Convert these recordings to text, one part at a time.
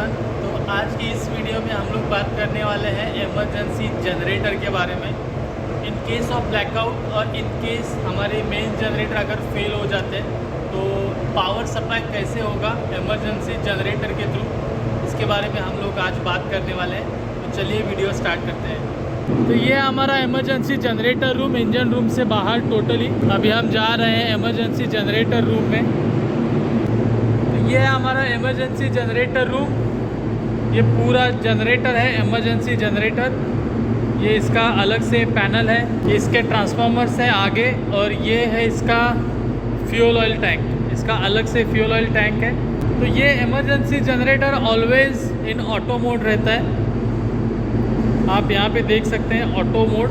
Everyone. तो आज की इस वीडियो में हम लोग बात करने वाले हैं इमरजेंसी जनरेटर के बारे में। इन केस ऑफ ब्लैकआउट और इन केस हमारे मेन जनरेटर अगर फेल हो जाते हैं तो पावर सप्लाई कैसे होगा इमरजेंसी जनरेटर के थ्रू, इसके बारे में हम लोग आज बात करने वाले हैं। तो चलिए वीडियो स्टार्ट करते हैं। तो ये हमारा emergency generator room, engine room से बाहर टोटली। अभी हम जा रहे हैं इमरजेंसी जनरेटर रूम में। ये है हमारा इमरजेंसी जनरेटर रूम। ये पूरा जनरेटर है इमरजेंसी जनरेटर। ये इसका अलग से पैनल है, ये इसके ट्रांसफार्मर्स है आगे, और ये है इसका फ्यूल ऑयल टैंक। इसका अलग से फ्यूल ऑयल टैंक है। तो ये emergency generator always in auto mode रहता है। आप यहाँ पे देख सकते हैं auto mode,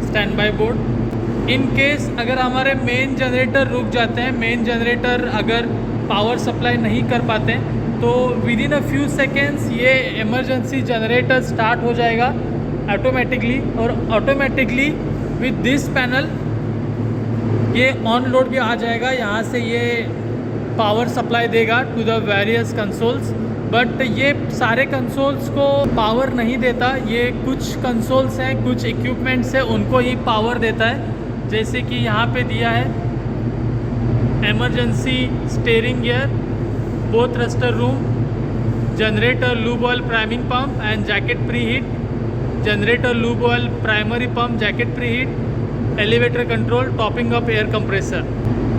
stand by board. In case अगर हमारे मेन जनरेटर रुक जाते हैं, मेन जनरेटर अगर पावर सप्लाई नहीं कर पाते हैं, तो with in a few seconds ये इमरजेंसी जनरेटर स्टार्ट हो जाएगा ऑटोमेटिकली। और ऑटोमेटिकली विद दिस पैनल ये ऑन लोड भी आ जाएगा। यहाँ से ये पावर सप्लाई देगा to the various consoles. But ये सारे कंसोल्स को पावर नहीं देता। ये कुछ कंसोल्स हैं, कुछ इक्विपमेंट्स हैं, उनको ही पावर देता है। जैसे कि यहाँ पे दिया है emergency steering gear, both thruster room, generator lube oil priming pump and jacket pre heat, generator lube oil primary pump jacket pre heat, elevator control, topping up air compressor.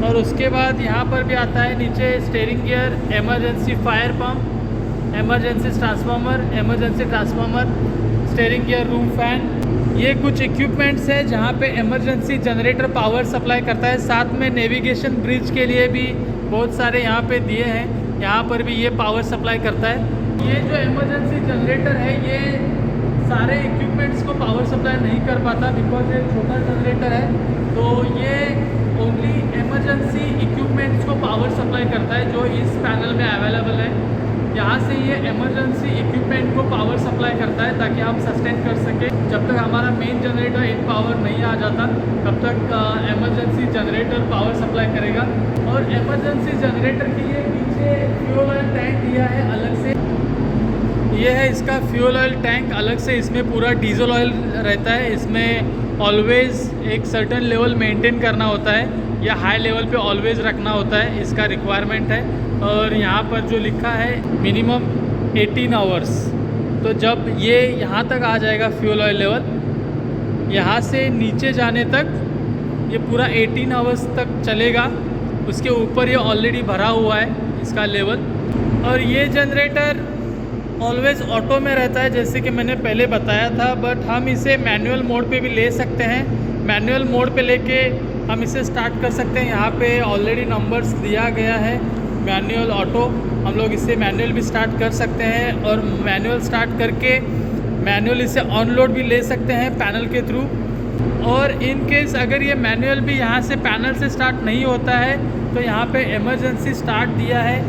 और उसके बाद यहाँ पर भी आता है नीचे steering gear, emergency fire pump, emergency transformer, steering gear, room fan. ये कुछ इक्विपमेंट्स है जहाँ पे इमरजेंसी जनरेटर पावर सप्लाई करता है। साथ में नेविगेशन ब्रिज के लिए भी बहुत सारे यहाँ पे दिए हैं, यहाँ पर भी ये पावर सप्लाई करता है। ये जो इमरजेंसी जनरेटर है ये सारे इक्विपमेंट्स को पावर सप्लाई नहीं कर पाता, बिकॉज ये छोटा जनरेटर है। तो ये ओनली इमरजेंसी इक्विपमेंट्स को पावर सप्लाई करता है जो इस पैनल में अवेलेबल है। यहाँ से ये इमरजेंसी इक्विपमेंट को पावर सप्लाई करता है ताकि हम सस्टेन कर सकें। जब तक हमारा मेन जनरेटर इन पावर नहीं आ जाता तब तक इमरजेंसी जनरेटर पावर सप्लाई करेगा। और इमरजेंसी जनरेटर के लिए पीछे फ्यूल ऑयल टैंक दिया है अलग से। ये है इसका फ्यूल ऑयल टैंक अलग से। इसमें पूरा डीजल ऑयल रहता है। इसमें ऑलवेज़ एक सर्टन लेवल मेंटेन करना होता है, या हाई लेवल पे ऑलवेज़ रखना होता है, इसका रिक्वायरमेंट है। और यहाँ पर जो लिखा है मिनिमम 18 आवर्स। तो जब ये यहाँ तक आ जाएगा फ्यूल ऑयल लेवल, यहाँ से नीचे जाने तक ये पूरा 18 आवर्स तक चलेगा। उसके ऊपर ये ऑलरेडी भरा हुआ है इसका लेवल। और ये जनरेटर ऑलवेज़ ऑटो में रहता है जैसे कि मैंने पहले बताया था, बट हम इसे मैनुअल मोड पे भी ले सकते हैं। मैनुअल मोड पे लेके हम इसे स्टार्ट कर सकते हैं। यहाँ पे ऑलरेडी नंबर्स दिया गया है, मैनुअल, ऑटो। हम लोग इसे मैनुअल भी स्टार्ट कर सकते हैं, और मैनुअल स्टार्ट करके मैनुअल इसे ऑन लोड भी ले सकते हैं पैनल के थ्रू। और इन केस अगर ये मैनुअल भी यहाँ से पैनल से स्टार्ट नहीं होता है तो यहाँ पे इमरजेंसी स्टार्ट दिया है।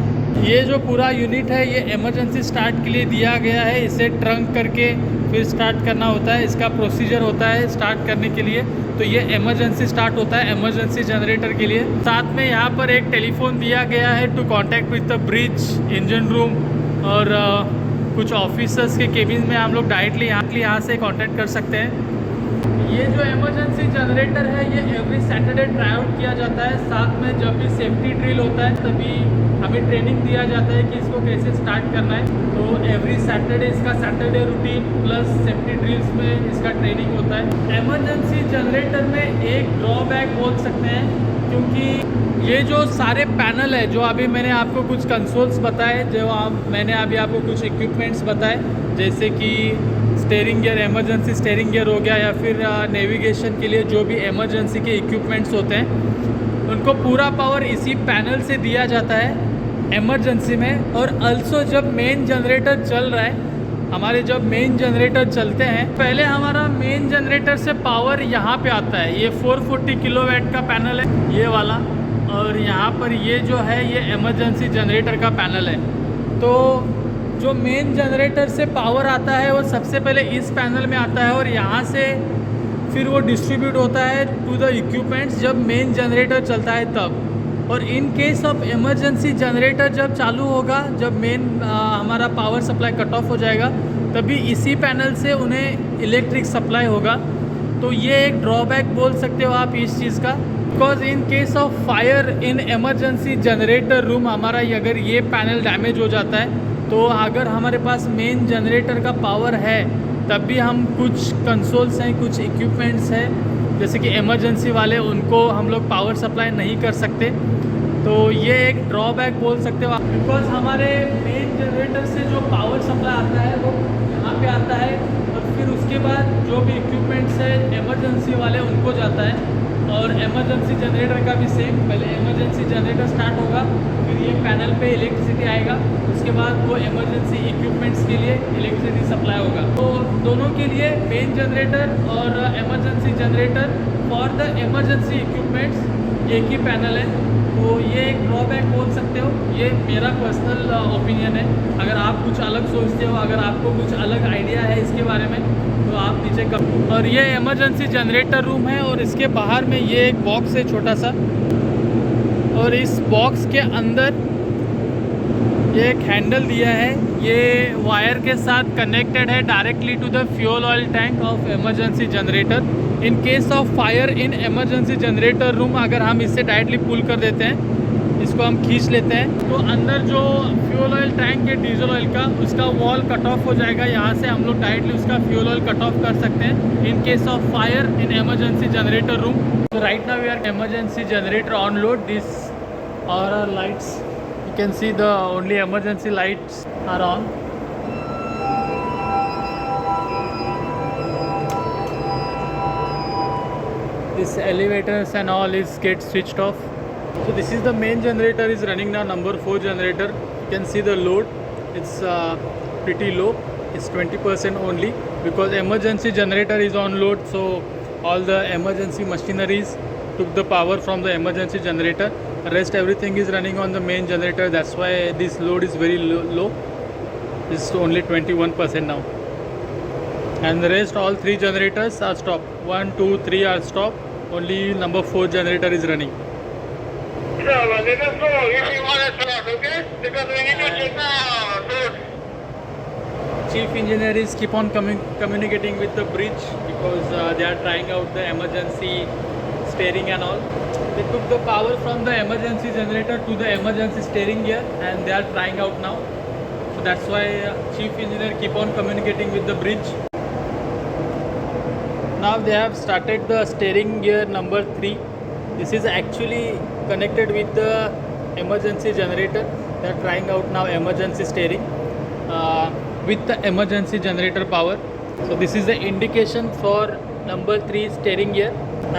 ये जो पूरा यूनिट है ये इमरजेंसी स्टार्ट के लिए दिया गया है। इसे ट्रंक करके फिर स्टार्ट करना होता है, इसका प्रोसीजर होता है स्टार्ट करने के लिए। तो ये इमरजेंसी स्टार्ट होता है इमरजेंसी जनरेटर के लिए। साथ में यहाँ पर एक टेलीफोन दिया गया है to contact with the bridge, engine room, और कुछ ऑफिसर्स के केबिन में हम लोग डायरेक्टली यहाँ से कांटेक्ट कर सकते हैं। ये जो इमरजेंसी जनरेटर है ये एवरी सैटरडे ट्राई आउट किया जाता है। साथ में जब भी सेफ्टी ड्रिल होता है तभी हमें ट्रेनिंग दिया जाता है कि इसको कैसे स्टार्ट करना है। तो एवरी सैटरडे इसका Saturday routine plus safety drills में इसका ट्रेनिंग होता है। इमरजेंसी जनरेटर में एक ड्रॉबैक बोल सकते हैं, क्योंकि ये जो सारे पैनल है, जो अभी मैंने आपको कुछ कंसोल्स बताए, मैंने अभी आपको कुछ इक्विपमेंट्स बताए, जैसे कि steering gear, emergency steering gear हो गया, या फिर नेविगेशन के लिए जो भी इमरजेंसी के इक्विपमेंट्स होते हैं, उनको पूरा पावर इसी पैनल से दिया जाता है इमरजेंसी में। और अल्सो जब मेन जनरेटर चल रहा है, हमारे जब मेन जनरेटर चलते हैं, पहले हमारा मेन जनरेटर से पावर यहाँ पे आता है। ये 440 किलोवाट का पैनल है ये वाला, और यहाँ पर ये जो है ये इमरजेंसी जनरेटर का पैनल है। तो जो मेन जनरेटर से पावर आता है वो सबसे पहले इस पैनल में आता है, और यहाँ से फिर वो डिस्ट्रीब्यूट होता है टू द इक्विपमेंट्स जब मेन जनरेटर चलता है तब। और इन केस ऑफ इमरजेंसी जनरेटर जब चालू होगा, जब मेन हमारा पावर सप्लाई कट ऑफ हो जाएगा, तभी इसी पैनल से उन्हें इलेक्ट्रिक सप्लाई होगा। तो ये एक ड्रॉबैक बोल सकते हो आप इस चीज़ का। Because in case of fire in emergency generator room, हमारा अगर ये पैनल डैमेज हो जाता है, तो अगर हमारे पास मेन जनरेटर का पावर है, तब भी हम कुछ कंसोल्स हैं, कुछ इक्विपमेंट्स हैं जैसे कि इमरजेंसी वाले, उनको हम लोग पावर सप्लाई नहीं कर सकते। तो ये एक ड्रॉबैक बोल सकते हो आप। बिकॉज हमारे मेन जनरेटर से जो पावर सप्लाई आता है वो यहाँ पे आता है, और फिर उसके बाद जो भी इक्विपमेंट्स है इमरजेंसी वाले उनको जाता है। और इमरजेंसी जनरेटर का भी सेम, पहले इमरजेंसी जनरेटर स्टार्ट होगा, फिर ये पैनल पे इलेक्ट्रिसिटी आएगा, उसके बाद वो इमरजेंसी इक्विपमेंट्स के लिए इलेक्ट्रिसिटी सप्लाई होगा। तो दोनों के लिए मेन जनरेटर और emergency generator for the emergency equipments एक ही पैनल है। तो ये एक ड्रॉबैक बोल सकते हो, ये मेरा पर्सनल ओपिनियन है। अगर आप कुछ अलग सोचते हो, अगर आपको कुछ अलग आइडिया है इसके बारे में, तो आप नीचे कमेंट। और ये इमरजेंसी जनरेटर रूम है, और इसके बाहर में ये एक बॉक्स है छोटा सा, और इस बॉक्स के अंदर ये एक हैंडल दिया है, ये वायर के साथ कनेक्टेड है directly to the fuel oil tank of emergency generator. In case of fire in emergency generator room, अगर हम इससे डायरेक्टली पुल कर देते हैं, इसको हम खींच लेते हैं, तो अंदर जो फ्यूल ऑयल टैंक है डीजल ऑयल का, उसका वॉल कट ऑफ हो जाएगा। यहाँ से हम लोग डायरेक्टली उसका फ्यूल ऑयल कट ऑफ कर सकते हैं इन case of fire in emergency generator room. So right now we are emergency generator on load. These are our lights. You can see the only emergency lights are on. This elevators and all is get switched off. So this is the main generator is running now, number 4 generator. You can see the load. It's pretty low. It's 20% only because emergency generator is on load. So all the emergency machineries took the power from the emergency generator. The rest everything is running on the main generator. That's why this load is very low. It's only 21% now. And the rest all 3 generators are stopped. 1, 2, 3 are stopped. Only number 4 generator is running. So, let us know if you want to start, okay? Because we need to check the road. Chief engineer is keep on communicating with the bridge because they are trying out the emergency steering and all. They took the power from the emergency generator to the emergency steering gear, and they are trying out now. So that's why chief engineer keep on communicating with the bridge. Now they have started the steering gear number 3. This is actually connected with the emergency generator. They are trying out now emergency steering with the emergency generator power. So this is the indication for number 3 steering gear,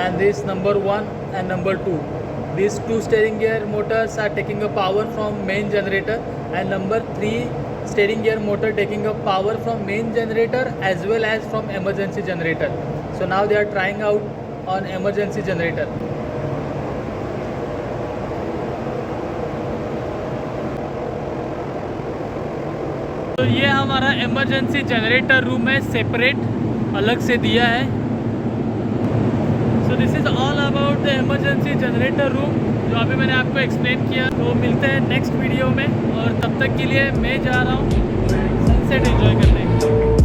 and this number 1 and number 2. These 2 steering gear motors are taking a power from main generator, and number 3 steering gear motor taking a power from main generator as well as from emergency generator. So now they are trying out on emergency generator. तो ये हमारा emergency generator room है, separate अलग से दिया है। So this is all about the emergency generator room, जो अभी मैंने आपको एक्सप्लेन किया। तो मिलते हैं नेक्स्ट वीडियो में, और तब तक के लिए मैं जा रहा हूँ सनसेट एंजॉय करने।